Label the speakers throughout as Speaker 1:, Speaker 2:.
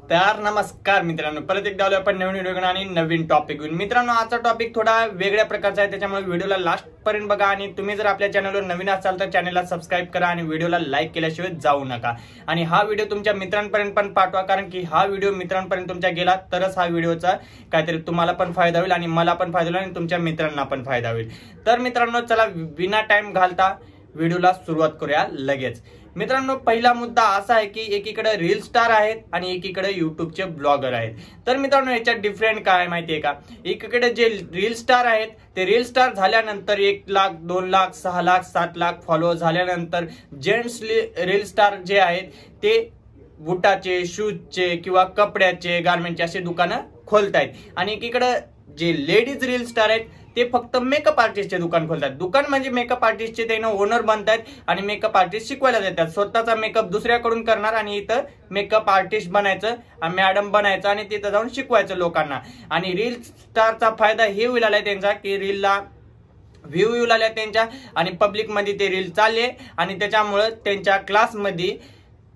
Speaker 1: तर नमस्कार मित्रांनो, परत एकदा आलो आपण नवीन व्हिडिओ घेऊन आणि नवीन टॉपिक घेऊन। मित्रांनो, आजचा टॉपिक थोडा वेगळ्या प्रकारचा आहे, त्याच्यामुळे व्हिडिओला लास्ट पर्यंत बघा। आणि तुम्ही जर आपल्या चॅनलवर नवीन असाल तर चॅनलला सबस्क्राइब करा आणि व्हिडिओला लाईक केल्याशिवाय जाऊ नका। आणि हा व्हिडिओ तुमच्या मित्रांपर्यंत पण पाठवा, कारण की हा व्हिडिओ मित्रांपर्यंत तुमच्या गेला तरच हा व्हिडिओचा काहीतरी तुम्हाला पण फायदा होईल आणि मला पण फायदा होईल आणि तुमच्या मित्रांना पण फायदा होईल। तर मित्रांनो, चला बिना टाइम घालता व्हिडिओला सुरुवात करूया लगेच। मित्रांनो, पहिला मुद्दा असा आहे की एकीकडे रील स्टार आहेत आणि एकीकडे युट्यूबचे ब्लॉगर आहेत। तर मित्रांनो, याच्यात डिफरंट काय माहितीये का? एकीकडे जे रील स्टार आहेत ते रील स्टार झाल्यानंतर 1 लाख 2 लाख 6 लाख 7 लाख फॉलो झाल्यानंतर जेंट्स रील स्टार जे आहेत ते बुटाचे, शूजचे किंवा कपड्याचे, गारमेंटचे असे दुकानं खोलतायत। आणि एकीकडे जे लेडीज रील स्टार आहेत ते फक्त मेकअप आर्टिस्टचे दुकान खोलतात। दुकान म्हणजे मेकअप आर्टिस्टचे त्यांना ओनर बनतात आणि मेकअप आर्टिस्ट शिकवायला देतात। स्वतःचा मेकअप दुसऱ्याकडून करणार आणि इथं मेकअप आर्टिस्ट बनायचं, मॅडम बनायचं आणि तिथं जाऊन शिकवायचं लोकांना। आणि रील स्टारचा फायदा हे होईल आलाय त्यांचा की रीलला व्ह्यू येऊ लागल्या त्यांच्या आणि पब्लिक मध्ये ते रील चालले आणि त्याच्यामुळे त्यांच्या क्लासमध्ये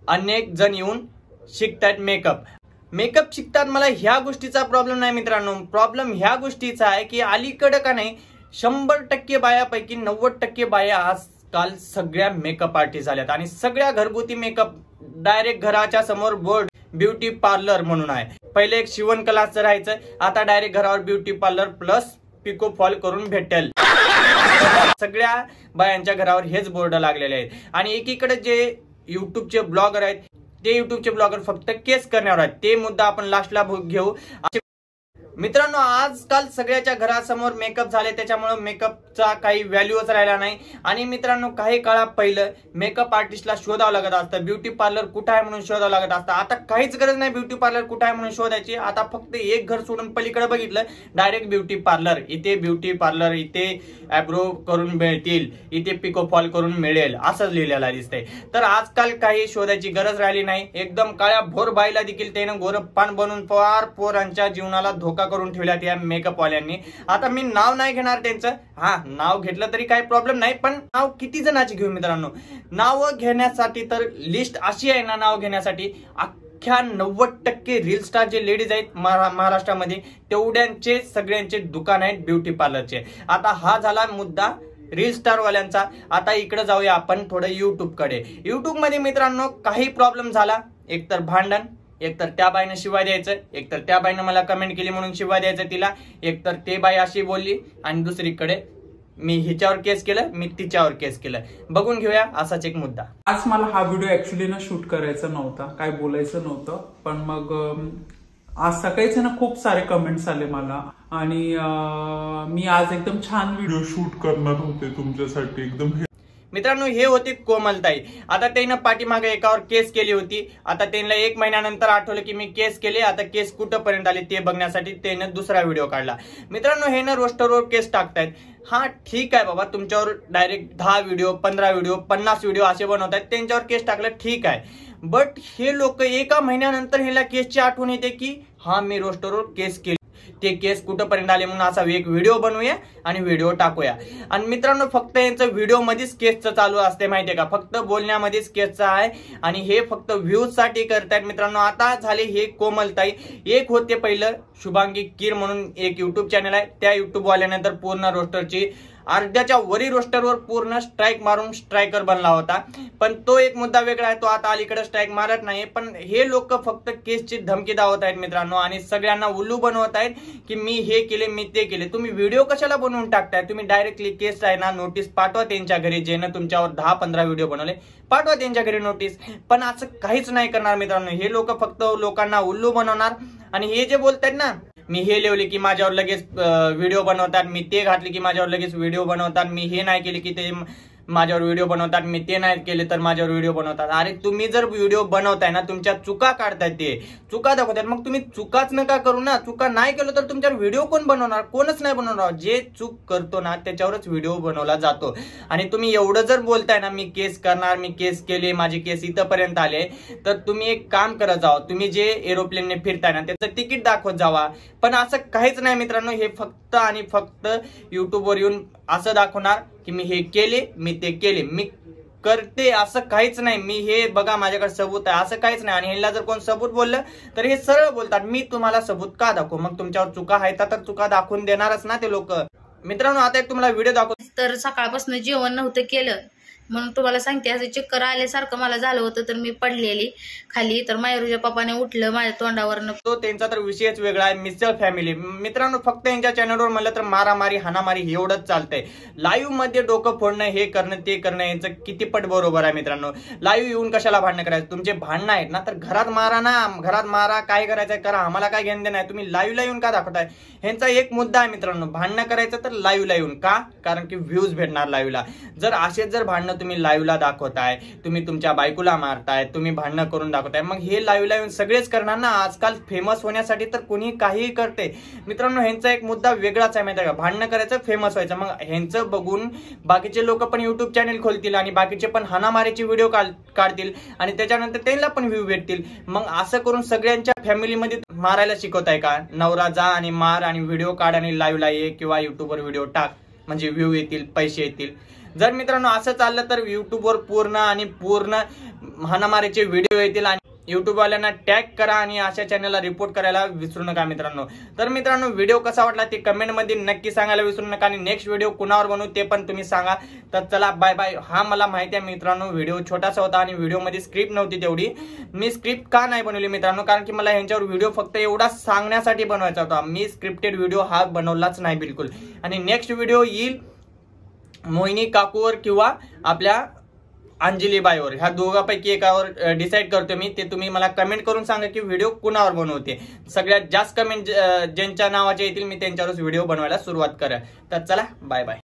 Speaker 1: अनेक जण येऊन शिकतात मेकअप शिकतात। मला ह्या गोष्टीचा प्रॉब्लेम नाही मित्रांनो, प्रॉब्लेम ह्या गोष्टीचा आहे की अलीकडे का नाही 100% बायापैकी 90% बाया आजकाल सगळ्या मेकअप आर्टिस्ट झाल्यात आणि सगळ्या घरगुती मेकअप डायरेक्ट घराच्या समोर बोर्ड ब्युटी पार्लर म्हणून आहे। पहिले एक शिवण क्लासचं राहायचं, आता डायरेक्ट घरावर beauty parlour plus picot fall करून भेटेल। सगळ्या बायांच्या घरावर हेच बोर्ड लागलेले आहेत। आणि एकीकडे जे युट्यूबचे ब्लॉगर आहेत ते युट्यूबचे ब्लॉगर फक्त केस करण्यावर आहेत, ते मुद्दा आपण लास्टला घेऊ। मित्रांनो, आजकाल सगळ्याच्या घरासमोर मेकअप झाले, त्याच्यामुळे मेकअपचा काही व्हॅल्यूच राहिला नाही। आणि मित्रांनो, काही काळा पहिलं मेकअप आर्टिस्टला शोधावं लागत असतं, ब्युटी पार्लर कुठं आहे म्हणून शोधावं लागत असतं। आता काहीच गरज नाही ब्युटी पार्लर कुठं आहे म्हणून शोधायची। आता फक्त एक घर सोडून पलीकडे बघितलं, डायरेक्ट ब्युटी पार्लर, इथे ब्युटी पार्लर, इथे आयब्रो करून मिळतील, इथे पिको फॉल करून मिळेल असं लिहिलेलं दिसतंय। तर आजकाल काही शोधायची गरज राहिली नाही। एकदम काळ्या भोर बाईला देखील त्यानं गोरपान बनवून पोरांच्या जीवनाला धोका करून ठेवल्यात या मेकअप वाल्यांनी। आता मी नाव नाही घेणार त्यांचं, नाव घेतलं तरी काही प्रॉब्लेम नाही, पण नाव किती जणांची घेऊ मित्रांनो? नाव घेण्यासाठी तर लिस्ट अशी आहे ना, नाव घेण्यासाठी अख्ख्या 90% रील स्टार जे लेडीज आहेत महाराष्ट्रामध्ये तेवढ्यांचे सगळ्यांचे दुकान आहेत ब्युटी पार्लरचे। आता हा झाला मुद्दा रील स्टार वाल्यांचा। आता इकडे जाऊया आपण थोडं युट्यूब कडे। युट्यूब मध्ये मित्रांनो काही प्रॉब्लेम झाला, एकतर भांडण, एकतर त्या बाईनं शिवाय द्यायचं, एकतर त्या बाईनं मला कमेंट केली म्हणून शिवाय द्यायचं तिला, एकतर ते बाई अशी बोलली आणि दुसरीकडे मी हिच्यावर केस केलं, मी तिच्यावर केस केलं। बघून घेऊया असाच एक मुद्दा।
Speaker 2: आज मला हा व्हिडिओ ऍक्च्युली ना शूट करायचा नव्हता, काय बोलायचं नव्हतं, पण मग आज सकाळीच ना खूप सारे कमेंट्स आले मला आणि मी आज एकदम छान व्हिडिओ शूट करणार होते तुमच्यासाठी एकदम।
Speaker 1: मित्रांनो, हे होते कोमलताई। आता त्यानं पाठीमागे एकावर केस केली होती, आता त्यांना 1 महिन्यानंतर आठवलं की मी केस केले, आता केस कुठपर्यंत आले ते बघण्यासाठी त्यानं दुसरा व्हिडिओ काढला। मित्रांनो, हे ना रोस्टरवर केस टाकतायत। ठीक आहे बाबा, तुमच्यावर डायरेक्ट 10 व्हिडिओ 15 व्हिडिओ 50 व्हिडिओ असे बनवतात, त्यांच्यावर केस टाकलं ठीक आहे। बट हे लोक 1 महिन्यानंतर ह्याला केसची आठवण येते की मी रोस्टरवर केस केली, ते केस कुठपर्यंत आले म्हणून असा एक व्हिडिओ बनवूया आणि व्हिडिओ टाकूया। आणि मित्रांनो, फक्त यांचं व्हिडिओ मध्येच केसचं चालू असते माहितीये का, फक्त बोलण्यामध्येच केसचं आहे आणि हे फक्त व्ह्यूज साठी करतायत। मित्रांनो, आता झाले हे कोमलताई। एक होते पहिलं शुभांगी कीर म्हणून एक युट्यूब चॅनल आहे, त्या युट्यूब वाल्यानंतर पूर्ण रोस्टरची अर्ध्याच्या वरी रोस्टरवर पूर्ण स्ट्राईक मारून स्ट्रायकर बनला होता। पण तो एक मुद्दा वेगळा आहे, तो आता अलीकडे स्ट्राईक मारत नाही। पण हे लोक फक्त केसची धमकी दावत आहेत मित्रांनो आणि सगळ्यांना उल्लू बनवत आहेत की मी हे केले, मी ते केले। तुम्ही व्हिडिओ कशाला बनवून टाकताय? तुम्ही डायरेक्टली केस आहे ना नोटीस पाठवा त्यांच्या घरी, ज्यानं तुमच्यावर 10-15 व्हिडिओ बनवले, पाठवा त्यांच्या घरी नोटीस। पण असं काहीच नाही करणार मित्रांनो, हे लोक फक्त लोकांना उल्लू बनवणार। आणि हे जे बोलतात ना, मी हे लिहिले की माझ्यावर लगेच व्हिडिओ बनवतात, मी ते घातले की माझ्यावर लगेच व्हिडिओ बनवतात, मी हे नाही केले की ते माझ्यावर व्हिडिओ बनवतात, मी ते नाही केले तर माझ्यावर व्हिडिओ बनवतात। अरे तुम्ही जर व्हिडिओ बनवताय ना, तुमच्या चुका काढताय, ते चुका दाखवतात, मग तुम्ही चुकाच नका करू ना। चुका नाही केलं तर तुमच्यावर व्हिडिओ कोण बनवणार? कोणच नाही बनवणार। जे चूक करतो ना त्याच्यावरच व्हिडिओ बनवला जातो। आणि तुम्ही एवढं जर बोलताय ना मी केस करणार, मी केस केले, माझे केस इथपर्यंत आले, तर तुम्ही एक काम करत जावा, तुम्ही जे एरोप्लेनने फिरताय ना त्याचं तिकीट दाखवत जावा। पण असं काहीच नाही मित्रांनो, हे फक्त आणि फक्त युट्यूबवर येऊन असं दाखवणार की मी हे केले, मी ते केले। मी करते असं काहीच नाही. मी हे बघा माझ्याकडे सबूत आहे असं काहीच नाही. आणि ह्यांना जर कोण सबूत बोललं तर हे सरळ बोलतात, मी तुम्हाला सबूत का दाखवू? मग तुमच्यावर चुका आहेत तर चुका दाखवून देणारच ना ते लोक. मित्रांनो आता एक तुम्हाला व्हिडिओ दाखवतो.
Speaker 3: तर सकाळपासून जेवण नव्हतं केलं म्हणून तुम्हाला सांगते, असं चक्कर आल्यासारखं मला झालं होतं. तर मी पडलेली खाली, तर मायरूच्या पप्पाने उठलं माझ्या तोंडावरनं.
Speaker 1: तो त्यांचा तर विषयच वेगळा आहे, मिसळ फॅमिली. मित्रांनो फक्त यांच्या चॅनलवर म्हणलं तर मारामारी हाणामारी एवढंच चालतंय. लाईव्ह मध्ये डोकं फोडणं, हे करणं ते करणं यांचं किती पट बरोबर आहे मित्रांनो. लाईव्ह येऊन कशाला भांडणं करायचं? तुमचे भांडणं आहेत ना तर घरात मारा ना, घरात मारा, काय करायचंय करा, आम्हाला काय घेणं देणं आहे. तुम्ही लाईव्हला येऊन का दाखवताय? ह्यांचा एक मुद्दा आहे मित्रांनो, भांडणं करायचं तर लाईव्हला येऊन का? कारण की व्ह्यूज भेटणार लाईव्हला. जर असेच जर भांडणं तुम्ही लाईव्हला दाखवताय, तुम्ही तुमच्या बायकोला मारताय, तुम्ही भांडणं करून दाखवताय, मग हे लाईव्हला येऊन सगळेच करणार ना. आजकाल फेमस होण्यासाठी तर कोणी काहीही करते मित्रांनो. ह्यांचा एक मुद्दा वेगळाच आहे माहिती आहे का, भांडणं करायचं फेमस व्हायचं. मग ह्यांचं बघून बाकीचे लोक पण युट्यूब चॅनल खोलतील आणि बाकीचे पण हाणामारीचे व्हिडिओ काढतील आणि त्याच्यानंतर त्यांना पण व्ह्यू भेटतील. मग असं करून सगळ्यांच्या फॅमिलीमध्ये मारायला शिकवताय का? नवरा जा आणि मार आणि व्हिडिओ काढ आणि लाईव्हला ये किंवा युट्यूबवर व्हिडिओ टाक, म्हणजे व्ह्यू येतील, पैसे येतील. जर मित्रांनो असं चाललं तर युट्यूबवर पूर्ण हाणामारीचे व्हिडिओ येतील आणि युट्यूबवाल्यांना टॅग करा आणि अशा चॅनलला रिपोर्ट करायला विसरू नका मित्रांनो. तर मित्रांनो व्हिडिओ कसा वाटला ते कमेंट मध्ये नक्की सांगायला विसरू नका आणि नेक्स्ट व्हिडिओ कुणावर बनवू ते पण तुम्ही सांगा. तर चला बाय बाय. हा मला माहिती आहे मित्रांनो व्हिडिओ छोटासा होता आणि व्हिडिओ मध्ये स्क्रिप्ट नव्हती तेवढी. मी स्क्रिप्ट का नाही बनवली मित्रांनो? कारण की मला ह्यांच्यावर व्हिडिओ फक्त एवढा सांगण्यासाठी बनवायचा होता. मी स्क्रिप्टेड व्हिडिओ हा बनवलाच नाही बिलकुल. आणि नेक्स्ट व्हिडिओ येईल मोहिनी काकूवर किंवा आपल्या अंजली बाईवर, ह्या दोघांपैकी एकावर डिसाईड करतो मी. ते तुम्ही मला कमेंट करून सांगा की व्हिडिओ कुणावर बनवते. सगळ्यात जास्त कमेंट ज्यांच्या नावाचे येतील मी त्यांच्यावरच व्हिडिओ बनवायला सुरुवात करा. तर चला बाय बाय.